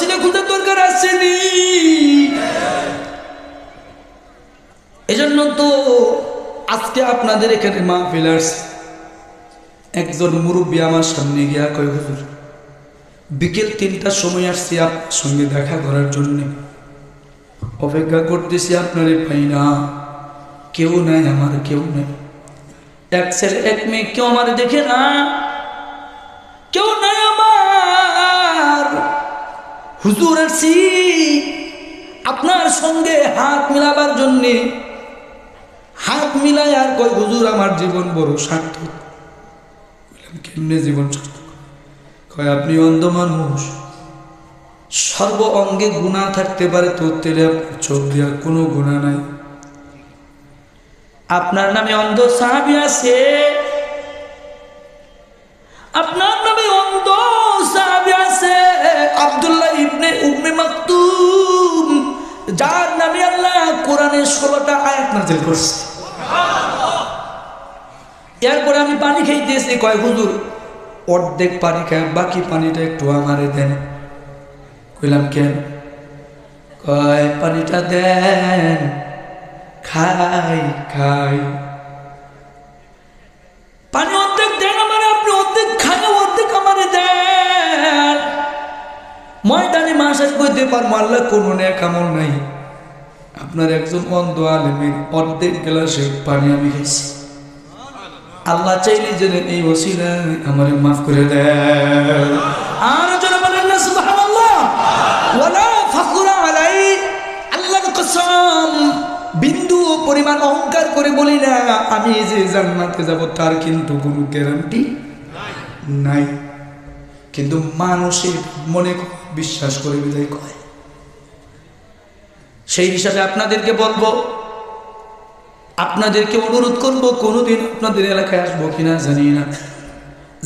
ওসিলা খুঁজার দরকার আসেনি। এজন্য তো আজকে আপনাদের এখানে মাহফিল আসছে। একজন মুরব্বী আমার সামনে গিয়া কয়, হুজুর বিকেল 3টার সময় আসছি আপনার সঙ্গে দেখা করার জন্য, অপেক্ষা করতেছি আপনারে পাই না, কেউ নাই, আমার কেউ নাই, এক ছেলে এক মেয়ে, কেউ আমার দেখে না, কেউ নাই আমার। হুজুর আসছি আপনার সঙ্গে হাত মিলাবার জন্যে। হাত মিলাই আর কয়, হুজুর আমার জীবন বড় সার্থক। কেমনে জীবন সার্থক? কয় আপনি অন্ধ মানুষ, সর্ব অঙ্গে গুনাহ থাকতে পারে, তো তেলে আপনার চোখ দিয়া কোনো গুনাহ নাই। আপনার নামে অন্ধ সাহাবী আছে, আপনার নামে অন্ধ সাহাবী আছে, আব্দুল্লাহ ইবনে উম্মে মাকতুম, যার নামে আল্লাহ কোরআনে 16টা আয়াত নাযিল করছে। এরপরে আমি পানি খাইতেছি, কয় হুজুর অর্ধেক পানি খায়, বাকি পানিটা একটু আমারে দেন। কইলাম কেন? কয় পানিটা দেন, খাই খাই। পানি অর্ধেক দেন আমারে, আপনি অর্ধেক খাই, অর্ধেক আমারে দেন। ময়দানে মাসাজ করতে পারবো, আল্লাহ কোনো নেক আমল নাই। আপনার একজন অন্ধ আলেমের অর্ধেক গ্লাসে পানি আমি খাইছি। আল্লাহ চাইলে যেন এই ওসিলা আমারে মাফ করে দেন। আর যারা বলেন না সুবহানাল্লাহ, ওয়ালা ফাখরা আলাই, আল্লাহর কসম বিন্দু পরিমাণ অহংকার করে বলি না আমি যে জান্নাতে যাব, তার কিন্তু কোনো গ্যারান্টি নাই। কিন্তু মানুষের মনে বিশ্বাস করে বিদায় কয়। সেই হিসাবে আপনাদেরকে বলবো, আপনাদেরকে অনুরোধ করবো, কোনোদিন আপনাদের এলাকায় আসবো কিনা জানি না,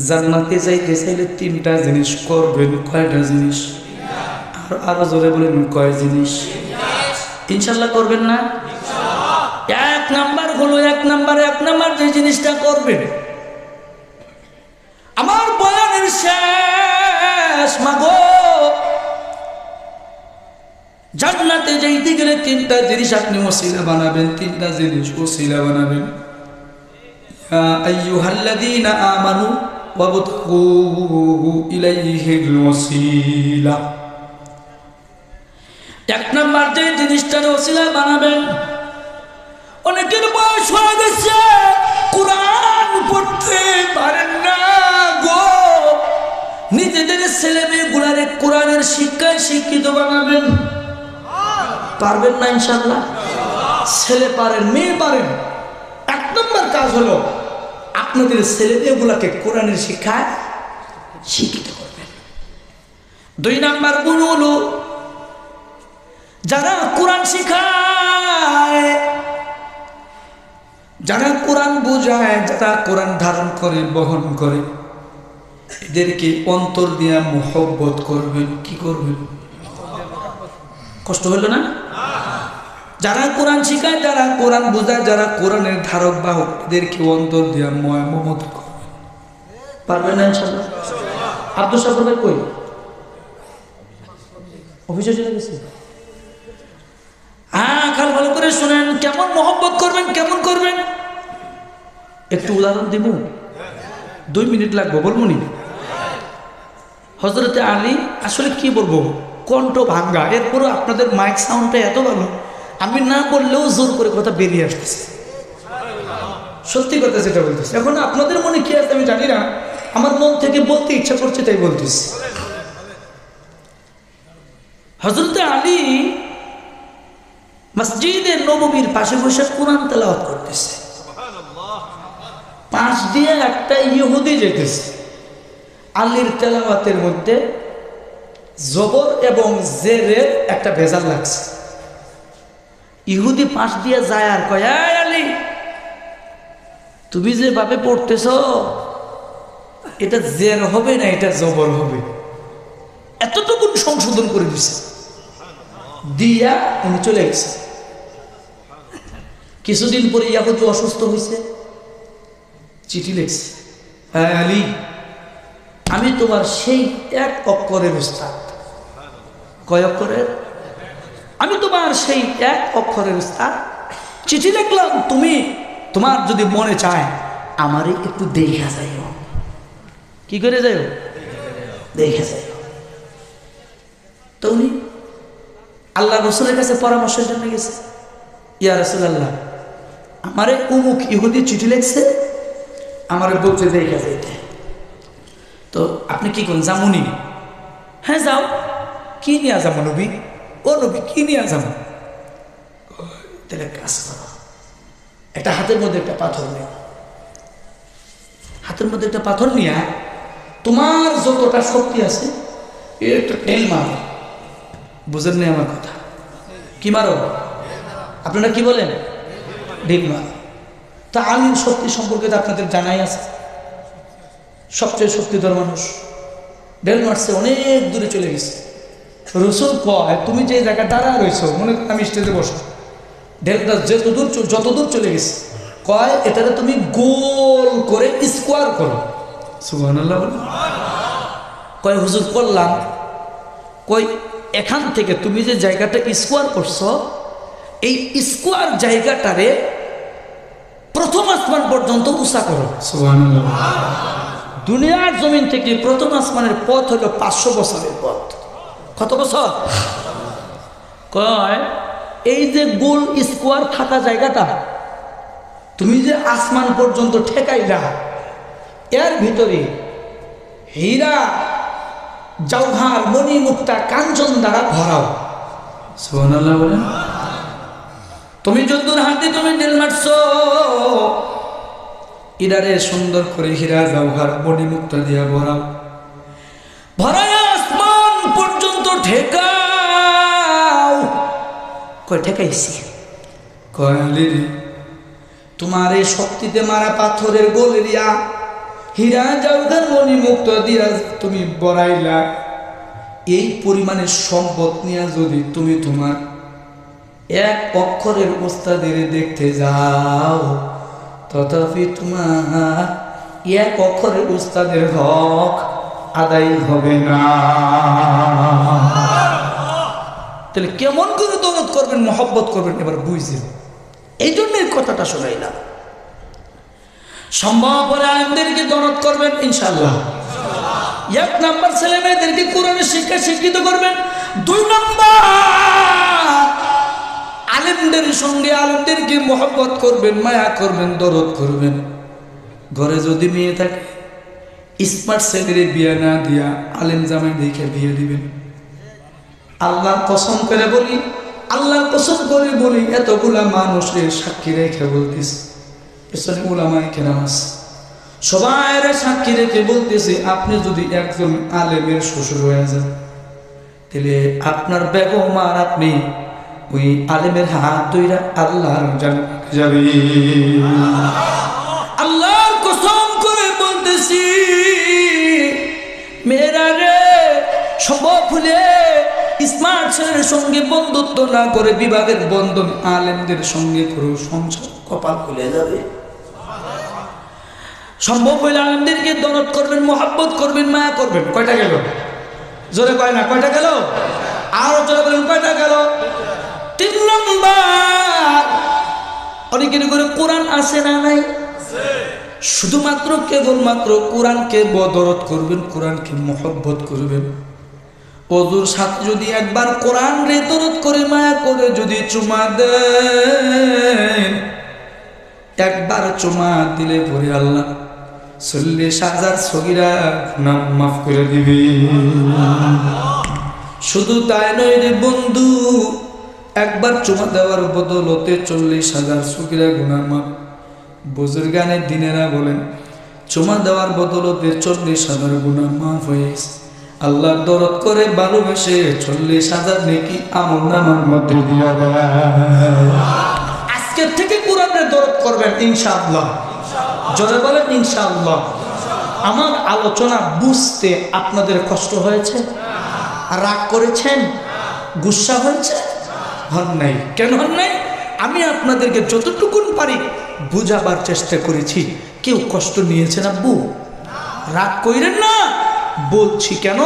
জান্নাতে যাইতে চাইলে 3টা জিনিস করবেন। কয়টা জিনিস? আরো জোরে বলেন, কয় জিনিস? ইনশাল্লাহ করবেন না? এক নাম্বার যে জিনিসটা করবেন, আমার বয়ানের শেষ মাগো, জান্নাতে যাইতে গেলে 3টা জিনিস আপনি ওসিলা বানাবেন, 3টা জিনিস ওসিলা বানাবেন। ইয়া আইয়ুহাল্লাযীনা আমানু ওয়াবতাগু ইলাইহিল ওসিলা। 1 নাম্বার যে জিনিসটার ওসিলা বানাবেন, অনেকের বয়স হয়ে গেছে, কোরআন পড়তে পারেন না গো, নিজেদের ছেলে মেয়েগুলারে কোরআনের শিক্ষায় শিক্ষিত বানাবেন। পারবেন না? ইনশাআল্লাহ। ছেলে পারেন, মেয়ে পারেন। 1 নম্বর কাজ হলো আপনাদের ছেলে মেয়েগুলাকে কোরআনের শিক্ষায় শিক্ষিত করবেন। 2 নম্বর গুণ হলো যারা কোরআন শিখায়, যারা কোরআন বোঝায়, যারা কোরআন ধারণ করে বহন করে, এদেরকে অন্তর দিয়া মোহব্বত করবেন। কি করবেন? কষ্ট হলো না? যারা কোরআন শিখায়, যারা কোরআন বোঝায়, যারা কোরআনের ধারক বাহক, এদেরকে অন্তর দিয়া মমতা করবেন। পারবেন না ইনশাআল্লাহ? আব্দুল সাবর ভাই কই? অফিসে চলে গেছে? হ্যাঁ, খাল ভালো করে শুনেন, কেমন মহব্বত করবেন, কেমন করবেন একটু উদাহরণ দিব। 2 মিনিট লাগবে, বলবো নি? হযরতে আলী, আসলে কি বলবো, কণ্ঠ ভাঙ্গা, এরপরও আপনাদের মাইক সাউন্ডটা এত ভালো, আমি না বললেও জোর করে কথা বেরিয়ে আসতেছে। সত্যি কথা যেটা বলতেছি, এখন আপনাদের মনে কি আছে আমি জানি না, আমার মন থেকে বলতে ইচ্ছা করছে তাই বলতেছি। হযরতে আলী মসজিদে নববীর পাশে বসে কোরআন তেলাওয়াত করতেছে। পাশ দিয়ে একটা ইহুদি যেতেছে, আলীর তেলাওয়াতের মধ্যে জবর এবং জেরের একটা ভেজাল লাগছে। ইহুদি পাশ দিয়ে যায় আর কয়, এই আলী, তুমি যেভাবে পড়তেছ এটা জের হবে না, এটা জবর হবে। এতটুকু সংশোধন করে দিছে, দিয়া উনি চলে গেছে। কিছুদিন পরে ইহুদি অসুস্থ হয়েছে, চিঠি লিখছে, হ্যাঁ আলী, আমি তোমার সেই 1 অক্ষরের উস্তাদ, কয় অক্ষরের? আমি তোমার সেই এক অক্ষরের উস্তাদ। চিঠি লিখলাম, তুমি তোমার যদি মনে চায় আমারই একটু দেখা যাইও। কি করে যাইও? দেখে যাইও। তো উনি আল্লাহ রসুলের কাছে পরামর্শের জন্য গেছে। ইয়া রাসূলুল্লাহ, আমারে অমুক ইহুদি চিঠি লিখছে, আমারে বলছে দেখা যাইতে। তো আপনি কি করেন, যামুনি? হ্যাঁ যাও। কি নিয়ে যাবো নবী? ও নবী, কি নিয়ে যাবো? তাহলে কাজ করো, একটা হাতের মধ্যে একটা পাথর নেই, হাতের মধ্যে একটা পাথর নিয়ে তোমার যতটা শক্তি আছে এর একটা টেল মারো। বুঝেন না আমার কথা? কি মারো? আপনারা কি বলেন? ঢিল মারো। তা আলীর শক্তি সম্পর্কে তো আপনাদের জানাই আছে, সবচেয়ে শক্তিধর মানুষ। ঢেল মারছে, অনেক দূরে চলে গেছে। রসুল কয়, তুমি যে জায়গায় দাঁড়া রয়েছো, মনে করেন আমি স্টেজে বসো, ঢেলটা যতদূর চলে গেছে, কয় এটাকে তুমি গোল করে স্কোয়ার করো। সুবহানাল্লাহ বলো। কয় হুজুর করলাম। কই এখান থেকে তুমি যে জায়গাটা স্কোয়ার করছো, এই স্কোয়ার জায়গাটারে প্রথম আসমান পর্যন্ত উঁচা করো। সুবহানাল্লাহ। দুনিয়ার জমিন থেকে প্রথম আসমানের পথ হলো 500 বছরের পথ। কত বছর? কয় এই যে গোল স্কোয়ার থাকা জায়গাটা তুমি যে আসমান পর্যন্ত ঠেকাইলা, এর ভিতরে হীরা জওহর মণি মুক্তা কাঞ্চন দ্বারা ভরাও। সুবহানাল্লাহ বলেন। তুমি যদ্দুর হাতে তুমি ঢিল মারছো, ইদারে সুন্দর করে হীরা জওহর মণি মুক্তা দিয়া ভরাও, ভরায় আসমান পর্যন্ত ঠেকাও। কয় ঠেকাইছি? কয় আলী তোমার এই শক্তিতে মারা পাথরের গোলেরিয়া হীরা জওহর মণি মুক্তা দিয়া তুমি বড়াইলা, এই পরিমাণের সম্পদ নিয়ে যদি তুমি তোমার এক অক্ষরের উস্তাদের দেখতে যাও, তথাপি তোমার এক অক্ষরের উস্তাদের হক আদায় হবে না। তাহলে কেমন করে দৌলত করবেন, মহব্বত করবেন, এবার বুঝছেন। এই জন্য কথাটা শোনাইলাম। সম্ভব হলে আলেমদেরকে দরদ করবেন ইনশাআল্লাহ। 1 নাম্বার ছেলে মেয়েদেরকে কোরআনের শিক্ষা শিক্ষিত করবেন। 2 নাম্বার আলেমদের সঙ্গে আলেমদেরকে মহব্বত করবেন, মায়া করবেন, দরদ করবেন। ঘরে যদি মেয়ে থাকে স্মার্ট ছেলের বিয়ে না দিয়া আলেম জামাই দেখে বিয়ে দিবেন। আল্লাহর কসম করে বলি, আল্লাহর কসম করে বলি, এতগুলা মানুষের সাক্ষী রেখে বলতেছি, পেছনে উলামায়ে কেরাম আছে, সবাই সাক্ষী রেখে বলতেছে, আপনি যদি একজন আলেমের শ্বশুর হয়ে যান, তাহলে আপনার বেগম আর আপনি ওই আলেমের হাত ধইরা আল্লাহর জান্নাতে যাবেন। আল্লাহর কসম করে বলতেছি, মেয়েরা রে, সম্ভব হলে স্মার্ট ছেলের সঙ্গে বন্ধুত্ব না করে বিবাহের বন্ধন আলেমদের সঙ্গে করো, সংসার কপাল খুলে যাবে। সম্ভব হইলে আলেমদেরকে দরদ করবেন, মহব্বত করবেন, মায়া করবেন। কয়টা গেল? জোরে কয় না, কয়টা গেল? আরো জোরে বলেন, কয়টা গেল? 3 নম্বর, অনেকের করে কোরআন আছে না নাই? শুধুমাত্র কেবলমাত্র কোরআনকে দরদ করবেন, কোরআনকে মহব্বত করবেন। ওযুর সাথে যদি একবার কোরআন রে দরদ করে মায়া করে যদি চুমা দেন, একবার চুমা দিলে পরে আল্লাহ 40,000 সগীরা গুনাহ মাফ করে দিবে। শুধু তাই নয় রে বন্ধু, একবার চুমা দেওয়ার বদলতে 40,000 সগীরা গুনাহ মাফ। বুজুর্গানের দিনেরা বলেন, চুমা দেওয়ার বদলতে 40,000 গুনাহ মাফ হয়ে গেছে। আল্লাহ দরদ করে ভালোবেসে 40,000 নেকি আমলনামার মধ্যে দিয়া দেয়। আজকের থেকে কোরআনের দরদ করবেন ইনশাআল্লাহ। জোরে বলেন ইনশাআল্লাহ। আমার আলোচনা বুঝতে আপনাদের কষ্ট হয়েছে? রাগ করেছেন? গুসা হয়েছে? হন নাই। কেন হন নাই? আমি আপনাদেরকে যতটুকুন পারি বুঝাবার চেষ্টা করেছি। কেউ কষ্ট নিয়েছেন আব্বু? রাগ কইরেন না। বলছি কেন,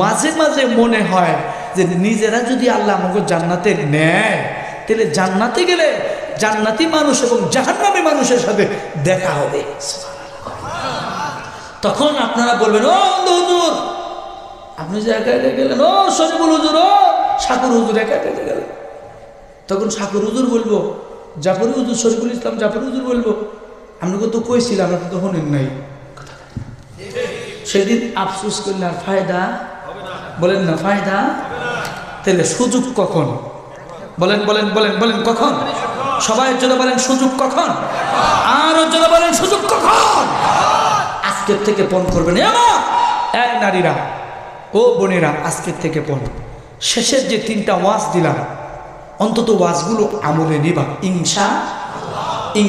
মাঝে মাঝে মনে হয় যে নিজেরা যদি আল্লাহ আমাকে জান্নাতে নেয়, তাহলে জান্নাতে গেলে জান্নাতি মানুষ এবং জাহান্নামী মানুষের সাথে দেখা হবে। তখন আপনারা বলবেন, ও হুজুর আপনি যে একা একা গেলেন, ও শরীফুল হুজুর, ও শাকুর হুজুর একা একা গেলেন। তখন শাকুর হুজুর বলবো, জাফরি হুজুর, শরীফুল ইসলাম জাফরি হুজুর বলবো, আপনাকে তো কইছিলাম, আপনি তো শোনেন নাই। সেদিন আফসোস করলে আর ফায়দা, বলেন না ফায়দা। তাহলে সুযোগ কখন? বলেন বলেন বলেন বলেন কখন? সবাই জন্য বলেন সুযোগ কখন? আরো জন্য বলেন সুযোগ কখন? আজকের থেকে পণ করবেন। এই নারীরা, ও বোনেরা, আজকের থেকে পণ। শেষের যে 3টা ওয়াজ দিলাম, অন্তত ওয়াজগুলো আমলে নিবা ইনশাআল্লাহ।